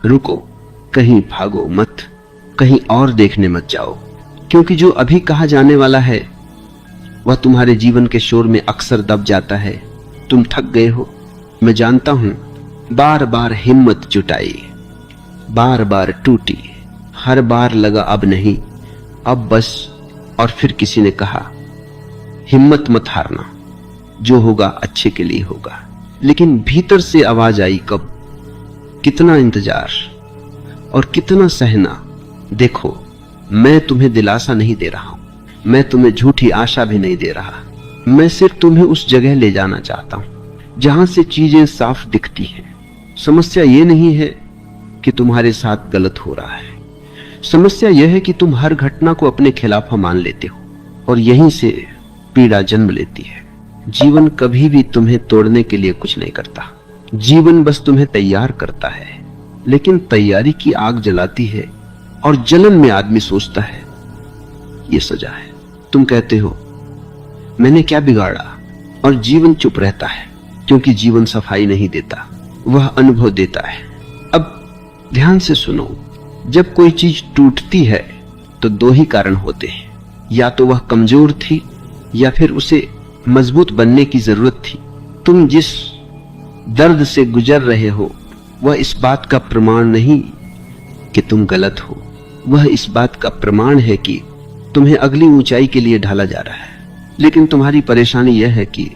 रुको, कहीं भागो मत, कहीं और देखने मत जाओ, क्योंकि जो अभी कहा जाने वाला है वह तुम्हारे जीवन के शोर में अक्सर दब जाता है। तुम थक गए हो, मैं जानता हूं। बार बार हिम्मत जुटाई, बार बार टूटी, हर बार लगा अब नहीं, अब बस। और फिर किसी ने कहा, हिम्मत मत हारना, जो होगा अच्छे के लिए होगा। लेकिन भीतर से आवाज आई, कब? कितना इंतजार और कितना सहना। देखो, मैं तुम्हें दिलासा नहीं दे रहा हूं, मैं तुम्हें झूठी आशा भी नहीं दे रहा। मैं सिर्फ तुम्हें उस जगह ले जाना चाहता हूं जहां से चीजें साफ दिखती हैं। समस्या यह नहीं है कि तुम्हारे साथ गलत हो रहा है, समस्या यह है कि तुम हर घटना को अपने खिलाफ मान लेते हो और यहीं से पीड़ा जन्म लेती है। जीवन कभी भी तुम्हें तोड़ने के लिए कुछ नहीं करता, जीवन बस तुम्हें तैयार करता है। लेकिन तैयारी की आग जलाती है और जलन में आदमी सोचता है ये सजा है। तुम कहते हो मैंने क्या बिगाड़ा, और जीवन चुप रहता है, क्योंकि जीवन सफाई नहीं देता, वह अनुभव देता है। अब ध्यान से सुनो, जब कोई चीज टूटती है तो दो ही कारण होते हैं, या तो वह कमजोर थी या फिर उसे मजबूत बनने की जरूरत थी। तुम जिस दर्द से गुजर रहे हो वह इस बात का प्रमाण नहीं कि तुम गलत हो, वह इस बात का प्रमाण है कि तुम्हें अगली ऊंचाई के लिए ढाला जा रहा है। लेकिन तुम्हारी परेशानी यह है कि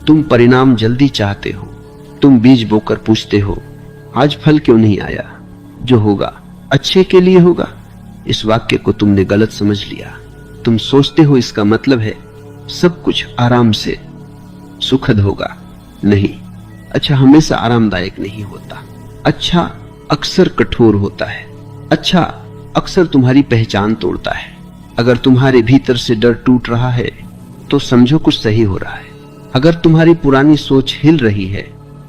तुम परिणाम जल्दी चाहते हो। तुम बीज बोकर पूछते हो आज फल क्यों नहीं आया, जो होगा अच्छे के लिए होगा। इस वाक्य को तुमने गलत समझ लिया। तुम सोचते हो इसका मतलब है सब कुछ आराम से सुखद होगा। नहीं, अच्छा हमेशा आरामदायक नहीं होता। अच्छा अक्सर कठोर होता है। अच्छा अक्सर तुम्हारी पहचान तोड़ता है। अगर तुम्हारे भीतर से डर टूट रहा है तो समझो कुछ सही हो रहा है। अगर तुम्हारी पुरानी सोच हिल रही है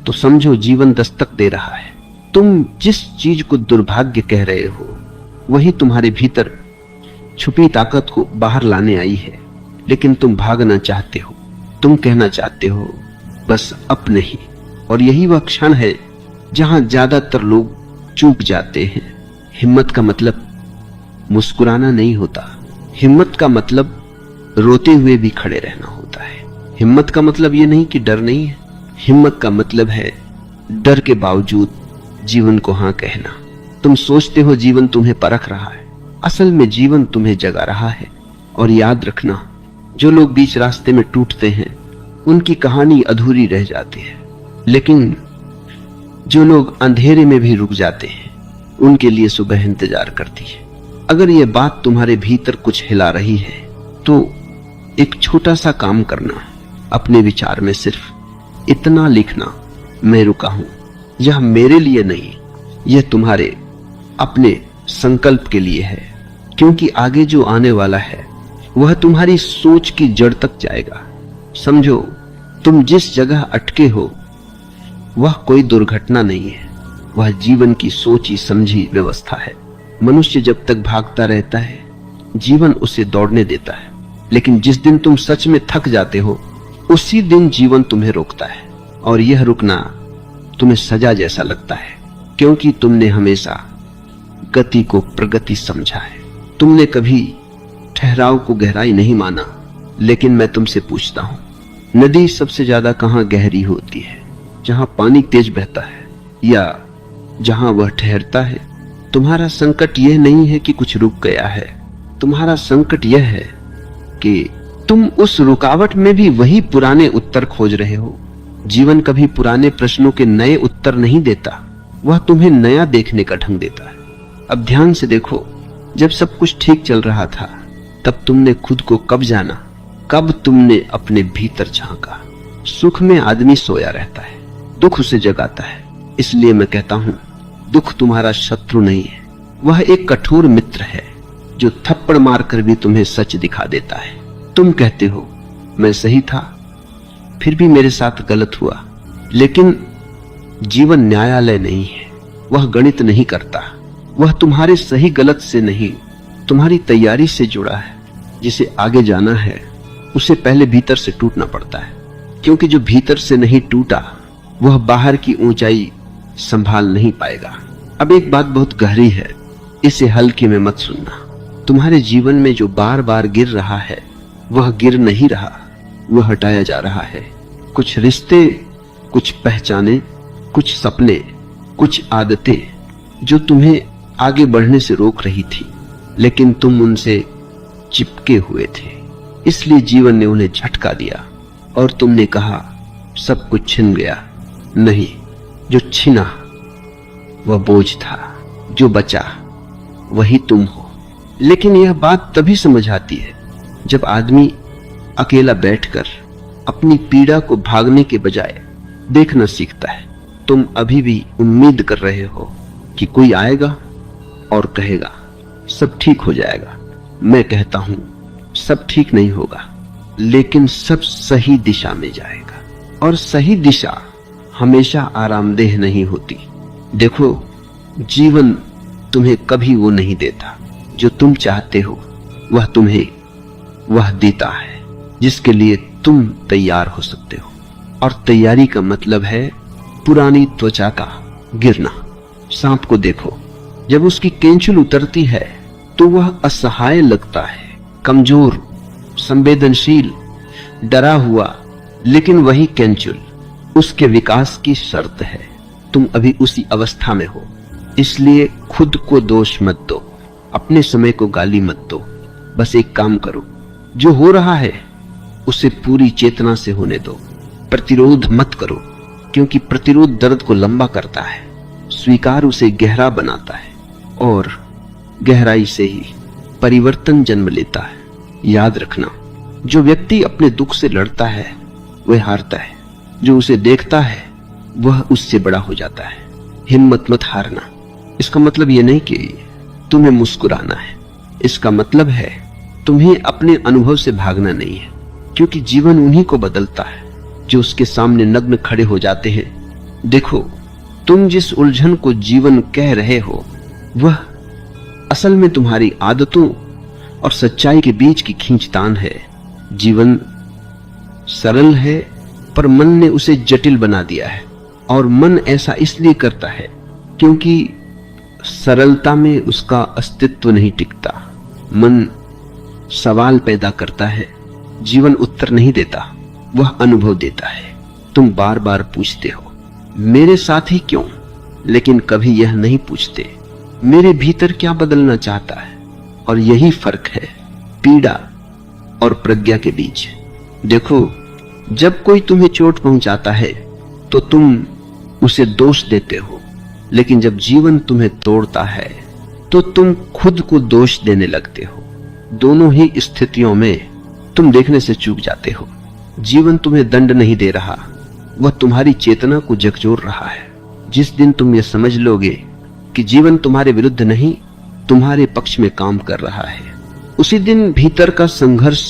तो समझो जीवन दस्तक दे रहा है। तुम जिस चीज को दुर्भाग्य कह रहे हो वही तुम्हारे भीतर छुपी ताकत को बाहर लाने आई है। लेकिन तुम भागना चाहते हो, तुम कहना चाहते हो बस अब नहीं। और यही वह क्षण है जहां ज्यादातर लोग चूक जाते हैं। हिम्मत का मतलब मुस्कुराना नहीं होता, हिम्मत का मतलब रोते हुए भी खड़े रहना होता है। हिम्मत का मतलब यह नहीं कि डर नहीं है, हिम्मत का मतलब है डर के बावजूद जीवन को हां कहना। तुम सोचते हो जीवन तुम्हें परख रहा है, असल में जीवन तुम्हें जगा रहा है। और याद रखना, जो लोग बीच रास्ते में टूटते हैं उनकी कहानी अधूरी रह जाती है, लेकिन जो लोग अंधेरे में भी रुक जाते हैं उनके लिए सुबह इंतजार करती है। अगर यह बात तुम्हारे भीतर कुछ हिला रही है तो एक छोटा सा काम करना, अपने विचार में सिर्फ इतना लिखना, मैं रुका हूं। यह मेरे लिए नहीं, यह तुम्हारे अपने संकल्प के लिए है, क्योंकि आगे जो आने वाला है वह तुम्हारी सोच की जड़ तक जाएगा। समझो, तुम जिस जगह अटके हो वह कोई दुर्घटना नहीं है, वह जीवन की सोची समझी व्यवस्था है। मनुष्य जब तक भागता रहता है जीवन उसे दौड़ने देता है, लेकिन जिस दिन तुम सच में थक जाते हो उसी दिन जीवन तुम्हें रोकता है। और यह रुकना तुम्हें सजा जैसा लगता है, क्योंकि तुमने हमेशा गति को प्रगति समझा है। तुमने कभी ठहराव को गहराई नहीं माना। लेकिन मैं तुमसे पूछता हूं, नदी सबसे ज्यादा कहां गहरी होती है? जहां पानी तेज बहता है या जहां वह ठहरता है? तुम्हारा संकट यह नहीं है कि कुछ रुक गया है, तुम्हारा संकट यह है कि तुम उस रुकावट में भी वही पुराने उत्तर खोज रहे हो। जीवन कभी पुराने प्रश्नों के नए उत्तर नहीं देता, वह तुम्हें नया देखने का ढंग देता है। अब ध्यान से देखो, जब सब कुछ ठीक चल रहा था तब तुमने खुद को कब जाना? कब तुमने अपने भीतर झांका? सुख में आदमी सोया रहता है, दुख उसे जगाता है। इसलिए मैं कहता हूं, दुख तुम्हारा शत्रु नहीं है, वह एक कठोर मित्र है जो थप्पड़ मारकर भी तुम्हें सच दिखा देता है। तुम कहते हो मैं सही था, फिर भी मेरे साथ गलत हुआ। लेकिन जीवन न्यायालय नहीं है, वह गणित नहीं करता, वह तुम्हारे सही गलत से नहीं, तुम्हारी तैयारी से जुड़ा है। जिसे आगे जाना है उसे पहले भीतर से टूटना पड़ता है, क्योंकि जो भीतर से नहीं टूटा वह बाहर की ऊंचाई संभाल नहीं पाएगा। अब एक बात बहुत गहरी है, इसे हल्के में मत सुनना। तुम्हारे जीवन में जो बार बार गिर रहा है वह गिर नहीं रहा, वह हटाया जा रहा है। कुछ रिश्ते, कुछ पहचाने, कुछ सपने, कुछ आदतें जो तुम्हें आगे बढ़ने से रोक रही थी, लेकिन तुम उनसे चिपके हुए थे, इसलिए जीवन ने उन्हें झटका दिया और तुमने कहा सब कुछ छिन गया। नहीं, जो छिना वह बोझ था, जो बचा वही तुम हो। लेकिन यह बात तभी समझ आती है जब आदमी अकेला बैठकर अपनी पीड़ा को भागने के बजाय देखना सीखता है। तुम अभी भी उम्मीद कर रहे हो कि कोई आएगा और कहेगा सब ठीक हो जाएगा। मैं कहता हूं सब ठीक नहीं होगा, लेकिन सब सही दिशा में जाएगा, और सही दिशा हमेशा आरामदेह नहीं होती। देखो, जीवन तुम्हें कभी वो नहीं देता जो तुम चाहते हो, वह तुम्हें वह देता है जिसके लिए तुम तैयार हो सकते हो। और तैयारी का मतलब है पुरानी त्वचा का गिरना। सांप को देखो, जब उसकी केंचुल उतरती है तो वह असहाय लगता है, कमजोर, संवेदनशील, डरा हुआ, लेकिन वही केंचुल उसके विकास की शर्त है। तुम अभी उसी अवस्था में हो, इसलिए खुद को दोष मत दो, अपने समय को गाली मत दो। बस एक काम करो, जो हो रहा है उसे पूरी चेतना से होने दो। प्रतिरोध मत करो, क्योंकि प्रतिरोध दर्द को लंबा करता है, स्वीकार उसे गहरा बनाता है, और गहराई से ही परिवर्तन जन्म लेता है। याद रखना, जो व्यक्ति अपने दुख से लड़ता है वह हारता है, जो उसे देखता है वह उससे बड़ा हो जाता है। हिम्मत मत हारना। इसका मतलब यह नहीं कि तुम्हें मुस्कुराना है, इसका मतलब है तुम्हें अपने अनुभव से भागना नहीं है, क्योंकि जीवन उन्हीं को बदलता है जो उसके सामने नग्न खड़े हो जाते हैं। देखो, तुम जिस उलझन को जीवन कह रहे हो वह असल में तुम्हारी आदतों और सच्चाई के बीच की खींचतान है। जीवन सरल है, पर मन ने उसे जटिल बना दिया है, और मन ऐसा इसलिए करता है क्योंकि सरलता में उसका अस्तित्व नहीं टिकता। मन सवाल पैदा करता है, जीवन उत्तर नहीं देता, वह अनुभव देता है। तुम बार बार पूछते हो मेरे साथ ही क्यों, लेकिन कभी यह नहीं पूछते मेरे भीतर क्या बदलना चाहता है। और यही फर्क है पीड़ा और प्रज्ञा के बीच। देखो, जब कोई तुम्हें चोट पहुंचाता है तो तुम उसे दोष देते हो, लेकिन जब जीवन तुम्हें तोड़ता है तो तुम खुद को दोष देने लगते हो। दोनों ही स्थितियों में तुम देखने से चूक जाते हो। जीवन तुम्हें दंड नहीं दे रहा, वह तुम्हारी चेतना को झकझोर रहा है। जिस दिन तुम यह समझ लोगे कि जीवन तुम्हारे विरुद्ध नहीं, तुम्हारे पक्ष में काम कर रहा है, उसी दिन भीतर का संघर्ष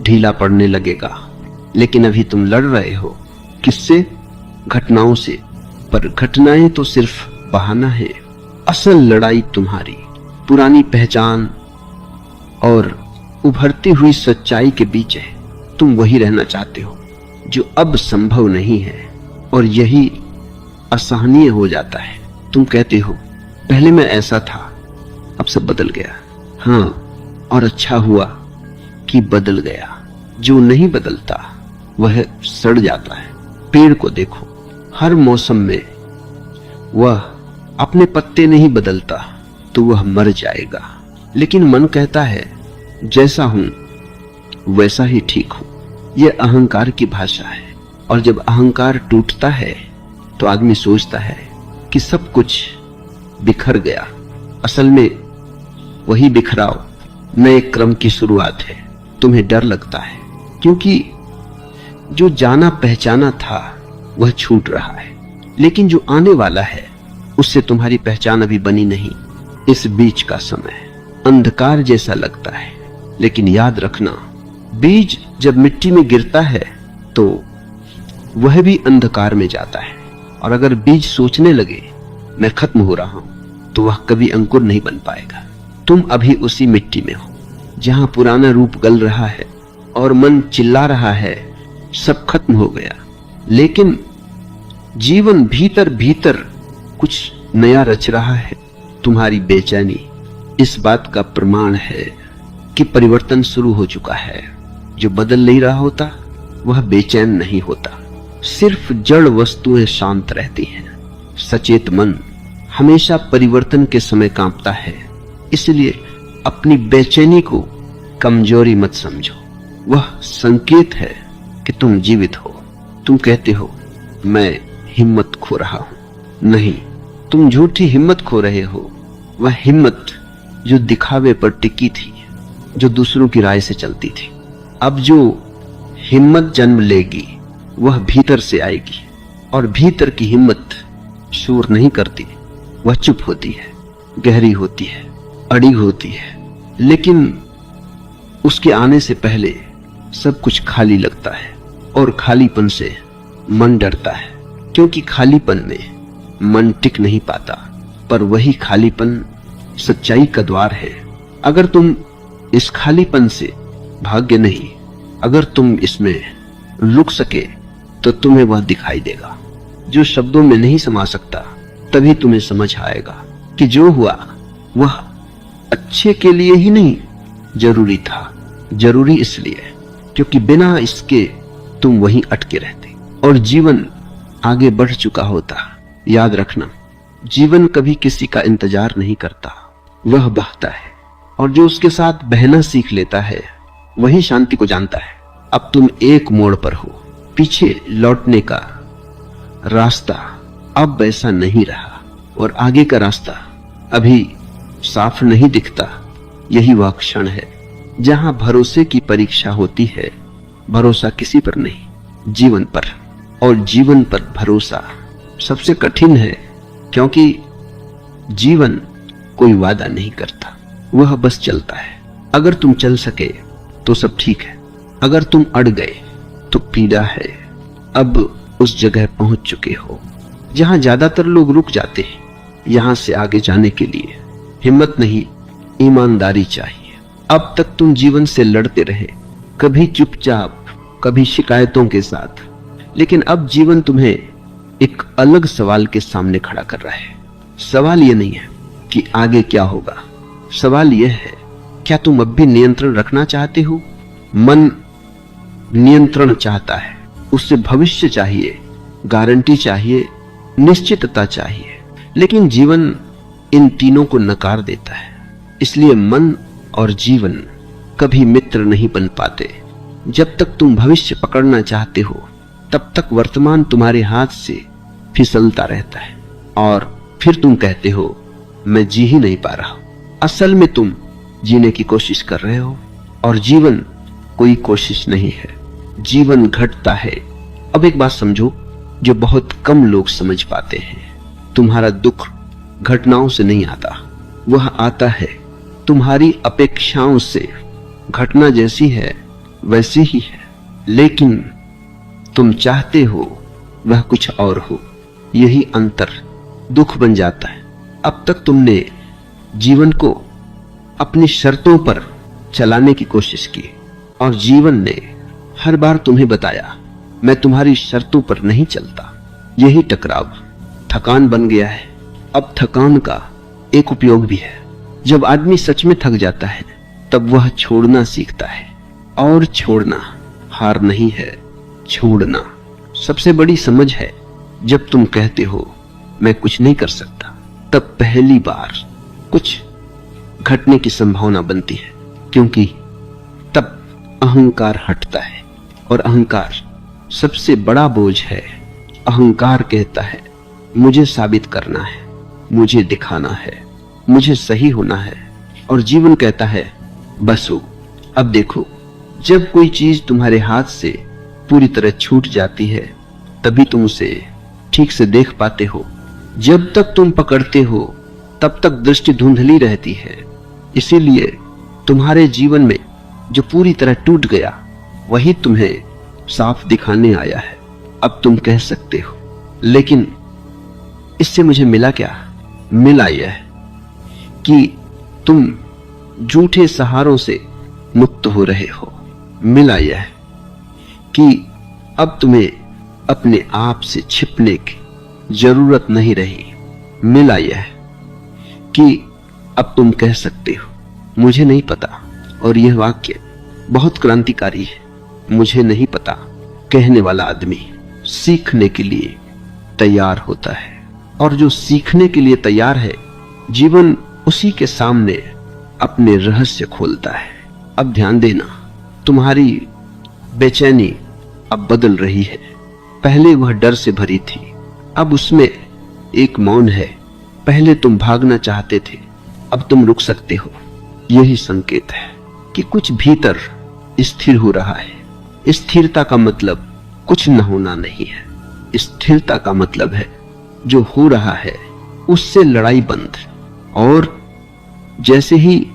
ढीला पड़ने लगेगा। लेकिन अभी तुम लड़ रहे हो किससे? घटनाओं से। पर घटनाएं तो सिर्फ बहाना है। असल लड़ाई तुम्हारी पुरानी पहचान और उभरती हुई सच्चाई के बीच है। तुम वही रहना चाहते हो जो अब संभव नहीं है, और यही असहनीय हो जाता है। तुम कहते हो पहले मैं ऐसा था, अब सब बदल गया। हाँ, और अच्छा हुआ कि बदल गया। जो नहीं बदलता वह सड़ जाता है। पेड़ को देखो, हर मौसम में वह अपने पत्ते नहीं बदलता तो वह मर जाएगा। लेकिन मन कहता है जैसा हूं वैसा ही ठीक हूं। यह अहंकार की भाषा है, और जब अहंकार टूटता है तो आदमी सोचता है कि सब कुछ बिखर गया। असल में वही बिखराव नए क्रम की शुरुआत है। तुम्हें डर लगता है क्योंकि जो जाना पहचाना था वह छूट रहा है, लेकिन जो आने वाला है उससे तुम्हारी पहचान अभी बनी नहीं। इस बीच का समय अंधकार जैसा लगता है, लेकिन याद रखना, बीज जब मिट्टी में गिरता है तो वह भी अंधकार में जाता है। और अगर बीज सोचने लगे मैं खत्म हो रहा हूं तो वह कभी अंकुर नहीं बन पाएगा। तुम अभी उसी मिट्टी में हो जहां पुराना रूप गल रहा है और मन चिल्ला रहा है सब खत्म हो गया। लेकिन जीवन भीतर भीतर कुछ नया रच रहा है। तुम्हारी बेचैनी इस बात का प्रमाण है कि परिवर्तन शुरू हो चुका है। जो बदल नहीं रहा होता वह बेचैन नहीं होता। सिर्फ जड़ वस्तुएं शांत रहती हैं। सचेत मन हमेशा परिवर्तन के समय कांपता है। इसलिए अपनी बेचैनी को कमजोरी मत समझो, वह संकेत है कि तुम जीवित हो। तुम कहते हो मैं हिम्मत खो रहा हूं। नहीं, तुम झूठी हिम्मत खो रहे हो। वह हिम्मत जो दिखावे पर टिकी थी, जो दूसरों की राय से चलती थी। अब जो हिम्मत जन्म लेगी वह भीतर से आएगी, और भीतर की हिम्मत शोर नहीं करती, वह चुप होती है, गहरी होती है, अड़ी होती है। लेकिन उसके आने से पहले सब कुछ खाली लगता है, और खालीपन से मन डरता है, क्योंकि खालीपन में मन टिक नहीं पाता। पर वही खालीपन सच्चाई का द्वार है। अगर तुम इस खालीपन से भाग्य नहीं, अगर तुम इसमें रुक सके तो तुम्हें वह दिखाई देगा जो शब्दों में नहीं समा सकता। तभी तुम्हें समझ आएगा कि जो हुआ वह अच्छे के लिए ही नहीं जरूरी था। जरूरी इसलिए क्योंकि बिना इसके तुम वहीं अटके रहते और जीवन आगे बढ़ चुका होता। याद रखना, जीवन कभी किसी का इंतजार नहीं करता, वह बहता है, और जो उसके साथ बहना सीख लेता है वही शांति को जानता है। अब तुम एक मोड़ पर हो, पीछे लौटने का रास्ता अब वैसा नहीं रहा, और आगे का रास्ता अभी साफ नहीं दिखता। यही वह क्षण है जहां भरोसे की परीक्षा होती है। भरोसा किसी पर नहीं, जीवन पर। और जीवन पर भरोसा सबसे कठिन है, क्योंकि जीवन कोई वादा नहीं करता, वह बस चलता है। अगर तुम चल सके तो सब ठीक है, अगर तुम अड़ गए तो पीड़ा है। अब उस जगह पहुंच चुके हो जहां ज्यादातर लोग रुक जाते हैं। यहां से आगे जाने के लिए हिम्मत नहीं, ईमानदारी चाहिए। अब तक तुम जीवन से लड़ते रहे, कभी चुपचाप, कभी शिकायतों के साथ। लेकिन अब जीवन तुम्हें एक अलग सवाल के सामने खड़ा कर रहा है। सवाल यह नहीं है कि आगे क्या होगा, सवाल यह है क्या तुम अब भी नियंत्रण रखना चाहते हो। मन नियंत्रण चाहता है, उससे भविष्य चाहिए, गारंटी चाहिए, निश्चितता चाहिए। लेकिन जीवन इन तीनों को नकार देता है। इसलिए मन और जीवन कभी मित्र नहीं बन पाते। जब तक तुम भविष्य पकड़ना चाहते हो तब तक वर्तमान तुम्हारे हाथ से फिसलता रहता है, और फिर तुम कहते हो मैं जी ही नहीं पा रहा। असल में तुम जीने की कोशिश कर रहे हो, और जीवन कोई कोशिश नहीं है, जीवन घटता है। अब एक बात समझो जो बहुत कम लोग समझ पाते हैं। तुम्हारा दुख घटनाओं से नहीं आता, वह आता है तुम्हारी अपेक्षाओं से। घटना जैसी है वैसी ही है, लेकिन तुम चाहते हो वह कुछ और हो। यही अंतर दुख बन जाता है। अब तक तुमने जीवन को अपनी शर्तों पर चलाने की कोशिश की, और जीवन ने हर बार तुम्हें बताया मैं तुम्हारी शर्तों पर नहीं चलता। यही टकराव थकान बन गया है। अब थकान का एक उपयोग भी है। जब आदमी सच में थक जाता है तब वह छोड़ना सीखता है, और छोड़ना हार नहीं है, छोड़ना सबसे बड़ी समझ है। जब तुम कहते हो मैं कुछ नहीं कर सकता, तब पहली बार कुछ घटने की संभावना बनती है, क्योंकि तब अहंकार हटता है, और अहंकार सबसे बड़ा बोझ है। अहंकार कहता है मुझे साबित करना है, मुझे दिखाना है, मुझे सही होना है। और जीवन कहता है बस हो। अब देखो, जब कोई चीज तुम्हारे हाथ से पूरी तरह छूट जाती है तभी तुम उसे ठीक से देख पाते हो। जब तक तुम पकड़ते हो तब तक दृष्टि धुंधली रहती है। इसीलिए तुम्हारे जीवन में जो पूरी तरह टूट गया वही तुम्हें साफ दिखाने आया है। अब तुम कह सकते हो लेकिन इससे मुझे मिला क्या? मिला यह कि तुम झूठे सहारों से मुक्त हो रहे हो। मिला यह कि अब तुम्हें अपने आप से छिपने की जरूरत नहीं रही। मिला यह कि अब तुम कह सकते हो मुझे नहीं पता, और यह वाक्य बहुत क्रांतिकारी है। मुझे नहीं पता कहने वाला आदमी सीखने के लिए तैयार होता है, और जो सीखने के लिए तैयार है जीवन उसी के सामने अपने रहस्य खोलता है। अब ध्यान देना, तुम्हारी बेचैनी अब बदल रही है। पहले वह डर से भरी थी, अब उसमें एक मौन है। पहले तुम भागना चाहते थे, अब तुम रुक सकते हो। यही संकेत है कि कुछ भीतर स्थिर हो रहा है। स्थिरता का मतलब कुछ न होना नहीं है। स्थिरता का मतलब है जो हो रहा है उससे लड़ाई बंद, और जैसे ही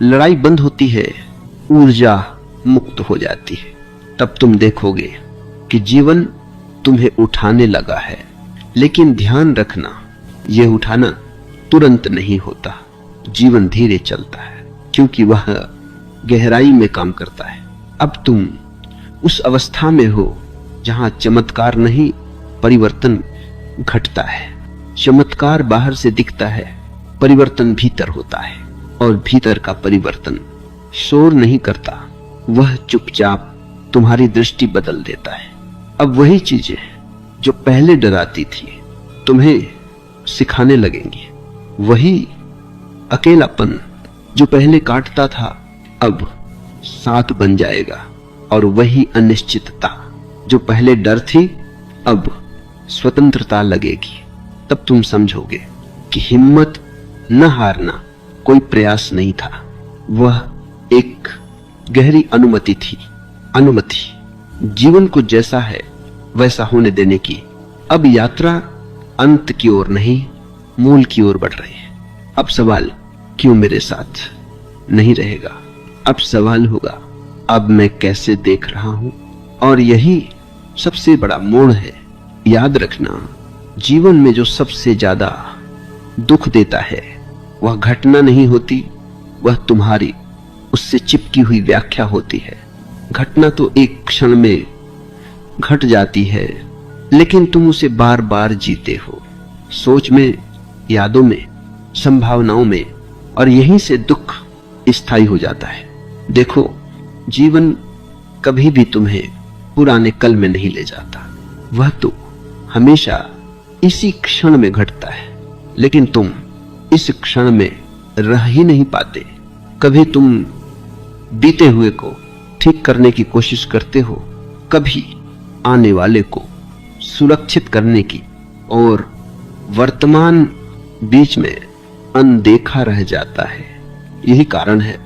लड़ाई बंद होती है ऊर्जा मुक्त हो जाती है। तब तुम देखोगे कि जीवन तुम्हें उठाने लगा है। लेकिन ध्यान रखना, यह उठाना तुरंत नहीं होता। जीवन धीरे चलता है क्योंकि वह गहराई में काम करता है। अब तुम उस अवस्था में हो जहां चमत्कार नहीं, परिवर्तन घटता है। चमत्कार बाहर से दिखता है, परिवर्तन भीतर होता है, और भीतर का परिवर्तन शोर नहीं करता, वह चुपचाप तुम्हारी दृष्टि बदल देता है। अब वही चीजें जो पहले डराती थी तुम्हें सिखाने लगेंगी। वही अकेलापन जो पहले काटता था अब साथ बन जाएगा, और वही अनिश्चितता जो पहले डर थी अब स्वतंत्रता लगेगी। तब तुम समझोगे कि हिम्मत न हारना कोई प्रयास नहीं था, वह एक गहरी अनुमति थी। अनुमति जीवन को जैसा है वैसा होने देने की। अब यात्रा अंत की ओर नहीं, मूल की ओर बढ़ रही है। अब सवाल क्यों मेरे साथ नहीं रहेगा? अब सवाल होगा अब मैं कैसे देख रहा हूं? और यही सबसे बड़ा मोड़ है। याद रखना, जीवन में जो सबसे ज्यादा दुख देता है वह घटना नहीं होती, वह तुम्हारी उससे चिपकी हुई व्याख्या होती है। घटना तो एक क्षण में घट जाती है, लेकिन तुम उसे बार बार जीते हो, सोच में, यादों में, संभावनाओं में, और यहीं से दुख स्थायी हो जाता है। देखो, जीवन कभी भी तुम्हें पुराने कल में नहीं ले जाता, वह तो हमेशा इसी क्षण में घटता है। लेकिन तुम इस क्षण में रह ही नहीं पाते। कभी तुम बीते हुए को ठीक करने की कोशिश करते हो, कभी आने वाले को सुरक्षित करने की, और वर्तमान बीच में अनदेखा रह जाता है। यही कारण है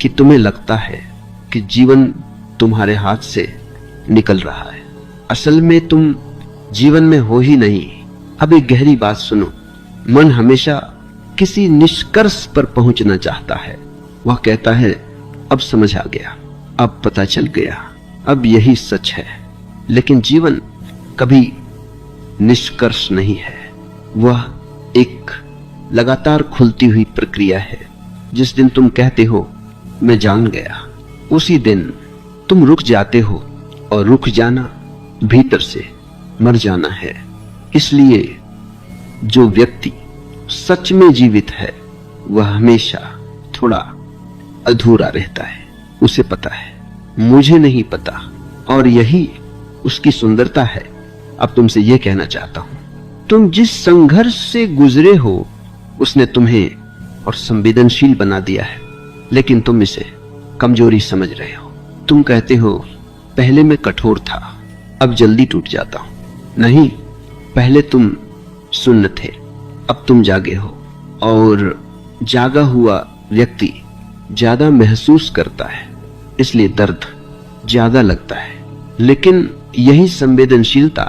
कि तुम्हें लगता है कि जीवन तुम्हारे हाथ से निकल रहा है। असल में तुम जीवन में हो ही नहीं। अब एक गहरी बात सुनो, मन हमेशा किसी निष्कर्ष पर पहुंचना चाहता है। वह कहता है अब समझ आ गया, अब पता चल गया, अब यही सच है। लेकिन जीवन कभी निष्कर्ष नहीं है, वह एक लगातार खुलती हुई प्रक्रिया है। जिस दिन तुम कहते हो मैं जान गया, उसी दिन तुम रुक जाते हो, और रुक जाना भीतर से मर जाना है। इसलिए जो व्यक्ति सच में जीवित है वह हमेशा थोड़ा अधूरा रहता है। उसे पता है मुझे नहीं पता, और यही उसकी सुंदरता है। अब तुमसे यह कहना चाहता हूं, तुम जिस संघर्ष से गुजरे हो उसने तुम्हें और संवेदनशील बना दिया है, लेकिन तुम इसे कमजोरी समझ रहे हो। तुम कहते हो पहले मैं कठोर था, अब जल्दी टूट जाता हूं। नहीं, पहले तुम सुन्न थे, अब तुम जागे हो, और जागा हुआ व्यक्ति ज्यादा महसूस करता है, इसलिए दर्द ज्यादा लगता है। लेकिन यही संवेदनशीलता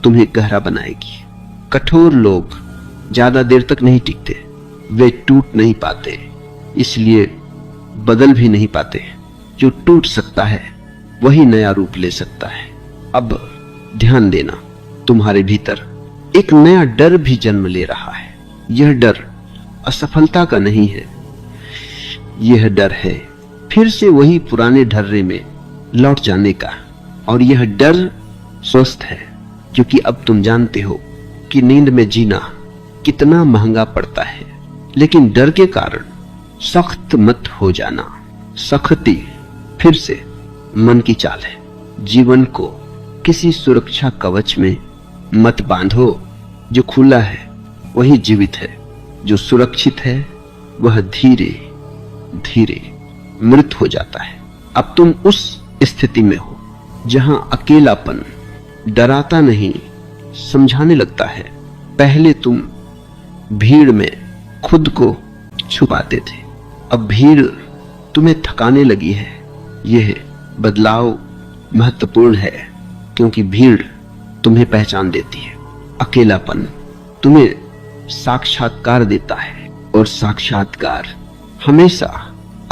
तुम्हें गहरा बनाएगी। कठोर लोग ज्यादा देर तक नहीं टिकते, वे टूट नहीं पाते, इसलिए बदल भी नहीं पाते। जो टूट सकता है वही नया रूप ले सकता है। अब ध्यान देना, तुम्हारे भीतर एक नया डर भी जन्म ले रहा है। यह डर असफलता का नहीं है, यह डर है फिर से वही पुराने ढर्रे में लौट जाने का। और यह डर स्वस्थ है, क्योंकि अब तुम जानते हो कि नींद में जीना कितना महंगा पड़ता है। लेकिन डर के कारण सख्त मत हो जाना। सख्ती फिर से मन की चाल है। जीवन को किसी सुरक्षा कवच में मत बांधो। जो खुला है वही जीवित है, जो सुरक्षित है वह धीरे धीरे मृत हो जाता है। अब तुम उस स्थिति में हो जहां अकेलापन डराता नहीं, समझाने लगता है। पहले तुम भीड़ में खुद को छुपाते थे, अब भीड़ तुम्हें थकाने लगी है। यह बदलाव महत्वपूर्ण है क्योंकि भीड़ तुम्हें पहचान देती है। अकेलापन तुम्हें साक्षात्कार देता है और साक्षात्कार हमेशा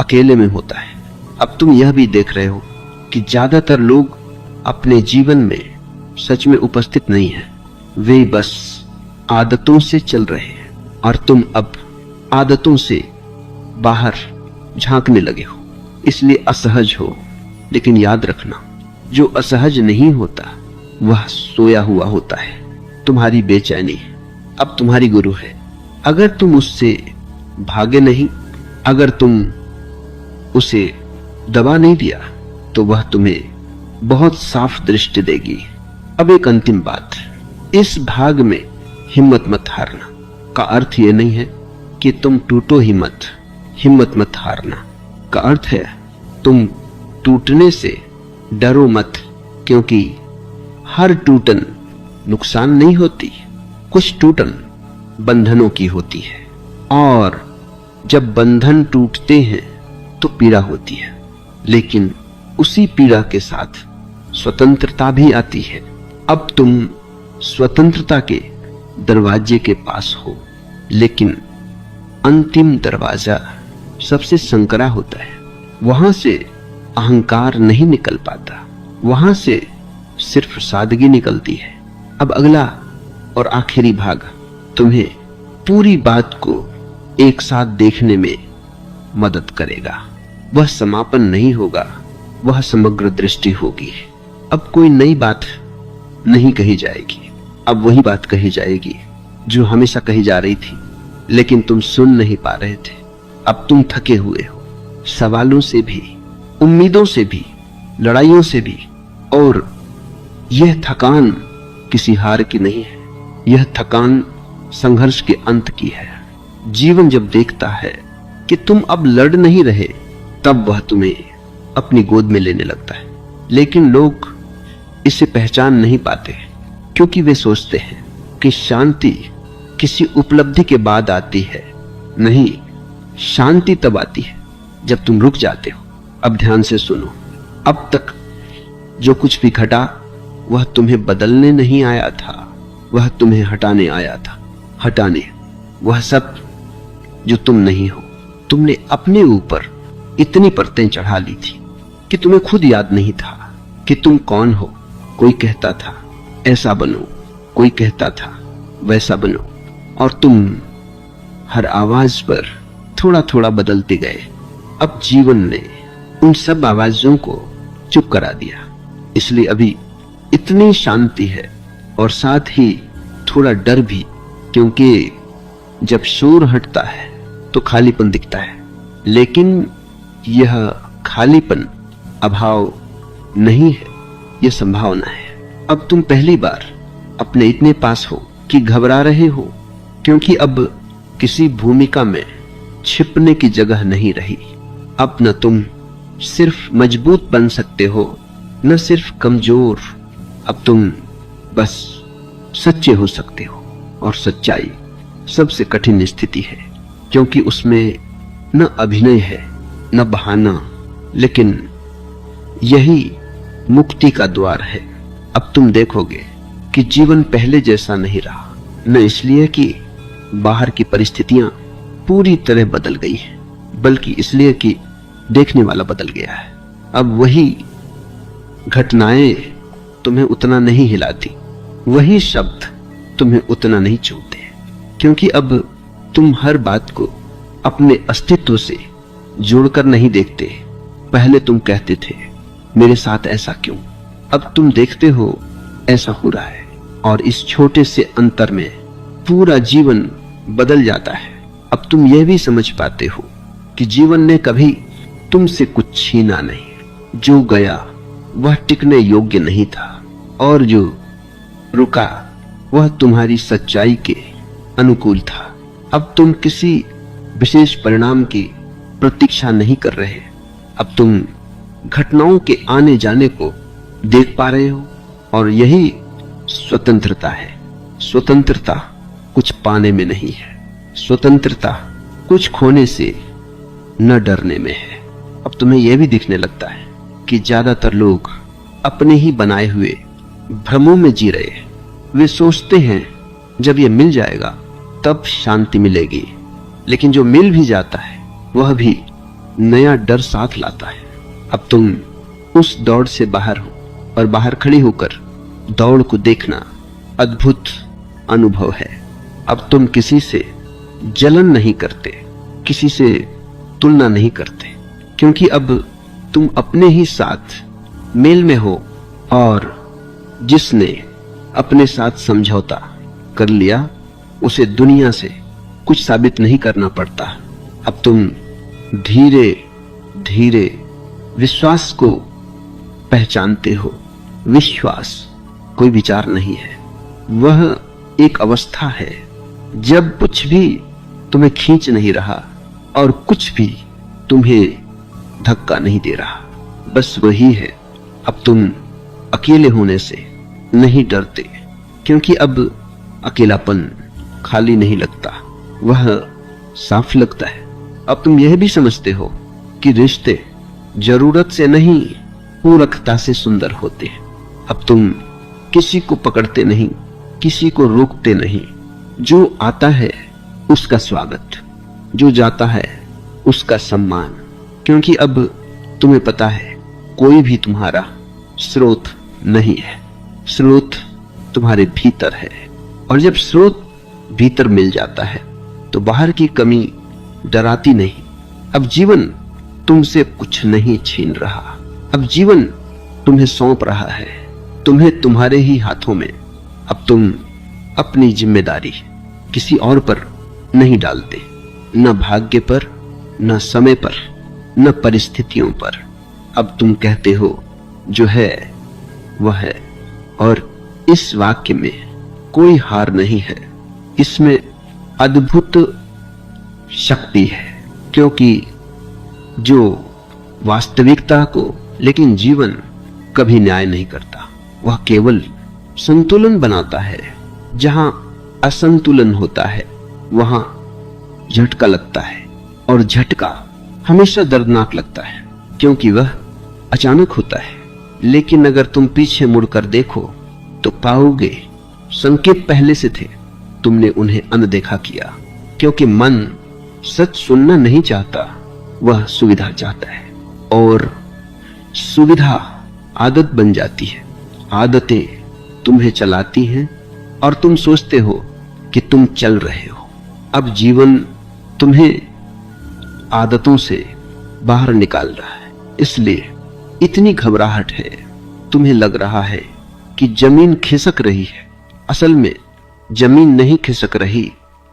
अकेले में होता है। अब तुम यह भी देख रहे हो कि ज्यादातर लोग अपने जीवन में सच में उपस्थित नहीं है, वे बस आदतों से चल रहे हैं और तुम अब आदतों से बाहर झांकने लगे हो, इसलिए असहज हो। लेकिन याद रखना, जो असहज नहीं होता वह सोया हुआ होता है। तुम्हारी बेचैनी अब तुम्हारी गुरु है। अगर तुम उससे भागे नहीं, अगर तुम उसे दबा नहीं दिया, तो वह तुम्हें बहुत साफ दृष्टि देगी। अब एक अंतिम बात, इस भाग में हिम्मत मत हारना का अर्थ यह नहीं है कि तुम टूटो ही मत। हिम्मत मत हारना का अर्थ है तुम टूटने से डरो मत, क्योंकि हर टूटन नुकसान नहीं होती। कुछ टूटन बंधनों की होती है और जब बंधन टूटते हैं तो पीड़ा होती है, लेकिन उसी पीड़ा के साथ स्वतंत्रता भी आती है। अब तुम स्वतंत्रता के दरवाजे के पास हो, लेकिन अंतिम दरवाजा सबसे संकरा होता है। वहां से अहंकार नहीं निकल पाता, वहां से सिर्फ सादगी निकलती है। अब अगला और आखिरी भाग तुम्हें पूरी बात को एक साथ देखने में मदद करेगा। वह समापन नहीं होगा, वह समग्र दृष्टि होगी। अब कोई नई बात नहीं कही जाएगी, अब वही बात कही जाएगी जो हमेशा कही जा रही थी, लेकिन तुम सुन नहीं पा रहे थे। अब तुम थके हुए हो, सवालों से भी, उम्मीदों से भी, लड़ाइयों से भी, और यह थकान किसी हार की नहीं है, यह थकान संघर्ष के अंत की है। जीवन जब देखता है कि तुम अब लड़ नहीं रहे, तब वह तुम्हें अपनी गोद में लेने लगता है। लेकिन लोग इसे पहचान नहीं पाते, क्योंकि वे सोचते हैं कि शांति किसी उपलब्धि के बाद आती है। नहीं, शांति तब आती है जब तुम रुक जाते हो। अब ध्यान से सुनो, अब तक जो कुछ भी घटा वह तुम्हें बदलने नहीं आया था, वह तुम्हें हटाने आया था। हटाने, वह सब जो तुम नहीं हो। तुमने अपने ऊपर इतनी परतें चढ़ा ली थी कि तुम्हें खुद याद नहीं था कि तुम कौन हो। कोई कहता था ऐसा बनो, कोई कहता था वैसा बनो, और तुम हर आवाज पर थोड़ा थोड़ा बदलते गए। अब जीवन ने उन सब आवाजों को चुप करा दिया, इसलिए अभी इतनी शांति है और साथ ही थोड़ा डर भी, क्योंकि जब शोर हटता है तो खालीपन दिखता है। लेकिन यह खालीपन अभाव नहीं है, यह संभावना है। अब तुम पहली बार अपने इतने पास हो कि घबरा रहे हो, क्योंकि अब किसी भूमिका में छिपने की जगह नहीं रही। अब न तुम सिर्फ मजबूत बन सकते हो, न सिर्फ कमजोर। अब तुम बस सच्चे हो सकते हो, और सच्चाई सबसे कठिन स्थिति है, क्योंकि उसमें न अभिनय है न बहाना, लेकिन यही मुक्ति का द्वार है। अब तुम देखोगे कि जीवन पहले जैसा नहीं रहा, न इसलिए कि बाहर की परिस्थितियां पूरी तरह बदल गई हैं, बल्कि इसलिए कि देखने वाला बदल गया है। अब वही घटनाएं तुम्हें उतना नहीं हिलाती, वही शब्द तुम्हें उतना नहीं छूते, क्योंकि अब तुम हर बात को अपने अस्तित्व से जोड़कर नहीं देखते। पहले तुम कहते थे मेरे साथ ऐसा क्यों, अब तुम देखते हो ऐसा हो रहा है, और इस छोटे से अंतर में पूरा जीवन बदल जाता है। अब तुम यह भी समझ पाते हो कि जीवन ने कभी तुमसे कुछ छीना नहीं। जो गया वह टिकने योग्य नहीं था, और जो रुका वह तुम्हारी सच्चाई के अनुकूल था। अब तुम किसी विशेष परिणाम की प्रतीक्षा नहीं कर रहे। अब तुम घटनाओं के आने जाने को देख पा रहे हो, और यही स्वतंत्रता है। स्वतंत्रता कुछ पाने में नहीं है, स्वतंत्रता कुछ खोने से न डरने में है। अब तुम्हें यह भी दिखने लगता है कि ज्यादातर लोग अपने ही बनाए हुए भ्रमों में जी रहे हैं। वे सोचते हैं जब ये मिल जाएगा तब शांति मिलेगी, लेकिन जो मिल भी जाता है वह भी नया डर साथ लाता है। अब तुम उस दौड़ से बाहर हो, और बाहर खड़ी होकर दौड़ को देखना अद्भुत अनुभव है। अब तुम किसी से जलन नहीं करते, किसी से तुलना नहीं करते, क्योंकि अब तुम अपने ही साथ मेल में हो, और जिसने अपने साथ समझौता कर लिया उसे दुनिया से कुछ साबित नहीं करना पड़ता। अब तुम धीरे धीरे विश्वास को पहचानते हो। विश्वास कोई विचार नहीं है, वह एक अवस्था है जब कुछ भी तुम्हें खींच नहीं रहा और कुछ भी तुम्हें धक्का नहीं दे रहा, बस वही है। अब तुम अकेले होने से नहीं डरते, क्योंकि अब अकेलापन खाली नहीं लगता, वह साफ लगता है। अब तुम यह भी समझते हो कि रिश्ते जरूरत से नहीं पूरकता से सुंदर होते हैं। अब तुम किसी को पकड़ते नहीं, किसी को रोकते नहीं। जो आता है उसका स्वागत, जो जाता है उसका सम्मान, क्योंकि अब तुम्हें पता है कोई भी तुम्हारा स्रोत नहीं है, स्रोत तुम्हारे भीतर है। और जब स्रोत भीतर मिल जाता है तो बाहर की कमी डराती नहीं। अब जीवन तुमसे कुछ नहीं छीन रहा, अब जीवन तुम्हें सौंप रहा है, तुम्हें तुम्हारे ही हाथों में। अब तुम अपनी जिम्मेदारी किसी और पर नहीं डालते, न भाग्य पर, न समय पर, न परिस्थितियों पर। अब तुम कहते हो जो है वह है, और इस वाक्य में कोई हार नहीं है, इसमें अद्भुत शक्ति है। क्योंकि जो वास्तविकता को, लेकिन जीवन कभी न्याय नहीं करता, वह केवल संतुलन बनाता है। जहां असंतुलन होता है वहां झटका लगता है, और झटका हमेशा दर्दनाक लगता है, क्योंकि वह अचानक होता है। लेकिन अगर तुम पीछे मुड़कर देखो तो पाओगे संकेत पहले से थे, तुमने उन्हें अनदेखा किया। क्योंकि मन सच सुनना नहीं चाहता, वह सुविधा चाहता है, और सुविधा आदत बन जाती है। आदतें तुम्हें चलाती हैं और तुम सोचते हो कि तुम चल रहे हो। अब जीवन तुम्हें आदतों से बाहर निकाल रहा है, इसलिए इतनी घबराहट है। तुम्हें लग रहा है कि जमीन खिसक रही है, असल में जमीन नहीं खिसक रही,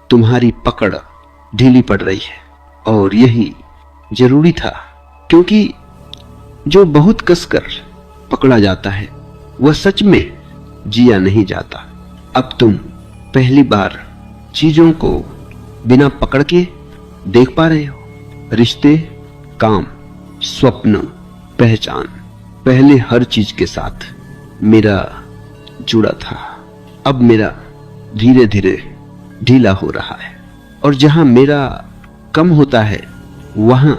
तुम्हारी पकड़ ढीली पड़ रही है। और यही जरूरी था, क्योंकि जो बहुत कसकर पकड़ा जाता है वह सच में जिया नहीं जाता। अब तुम पहली बार चीजों को बिना पकड़ के देख पा रहे हो। रिश्ते, काम, स्वप्न, पहचान, पहले हर चीज के साथ मेरा जुड़ा था, अब मेरा धीरे धीरे ढीला हो रहा है। और जहां मेरा कम होता है वहां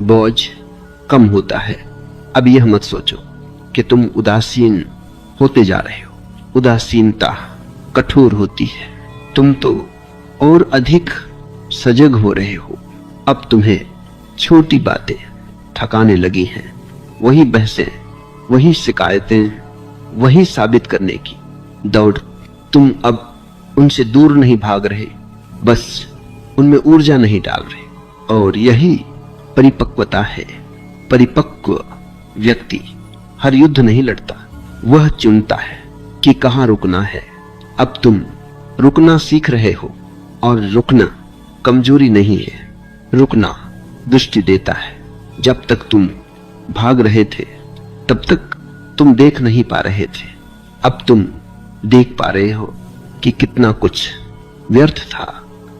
बोझ कम होता है। अब यह मत सोचो कि तुम उदासीन होते जा रहे हो, उदासीनता कठोर होती है, तुम तो और अधिक सजग हो रहे हो। अब तुम्हें छोटी बातें थकाने लगी हैं, वही बहसें, वही शिकायतें, वही साबित करने की दौड़। तुम अब उनसे दूर नहीं भाग रहे, बस उनमें ऊर्जा नहीं डाल रहे। और यही परिपक्वता है। परिपक्व व्यक्ति हर युद्ध नहीं लड़ता, वह चुनता है कि कहां रुकना है। अब तुम रुकना सीख रहे हो, और रुकना कमजोरी नहीं है, रुकना दृष्टि देता है। जब तक तुम भाग रहे थे तब तक तुम देख नहीं पा रहे थे, अब तुम देख पा रहे हो कि कितना कुछ व्यर्थ था,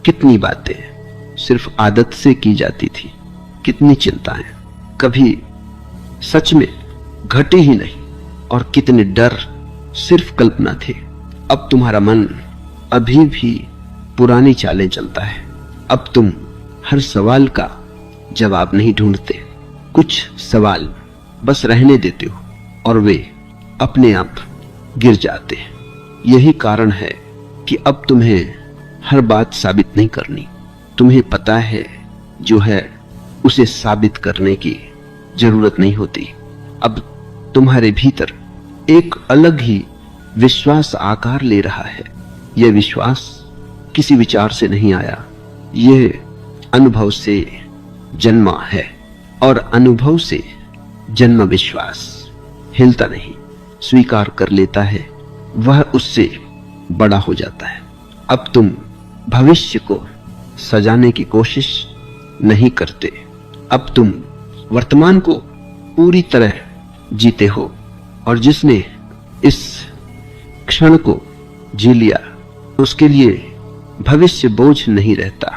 कितनी बातें सिर्फ आदत से की जाती थी, कितनी चिंताएं कभी सच में घटे ही नहीं, और कितने डर सिर्फ कल्पना थे। अब तुम्हारा मन अभी भी पुरानी चालें चलता है। अब तुम हर सवाल का जवाब नहीं ढूंढते, कुछ सवाल बस रहने देते हो और वे अपने आप गिर जाते हैं। यही कारण है कि अब तुम्हें हर बात साबित नहीं करनी। तुम्हें पता है जो है उसे साबित करने की जरूरत नहीं होती। अब तुम्हारे भीतर एक अलग ही विश्वास आकार ले रहा है। यह विश्वास किसी विचार से नहीं आया, यह अनुभव से जन्मा है, और अनुभव से जन्मा विश्वास हिलता नहीं, स्वीकार कर लेता है, वह उससे बड़ा हो जाता है। अब तुम भविष्य को सजाने की कोशिश नहीं करते, अब तुम वर्तमान को पूरी तरह जीते हो, और जिसने इस क्षण को जी लिया उसके लिए भविष्य बोझ नहीं रहता।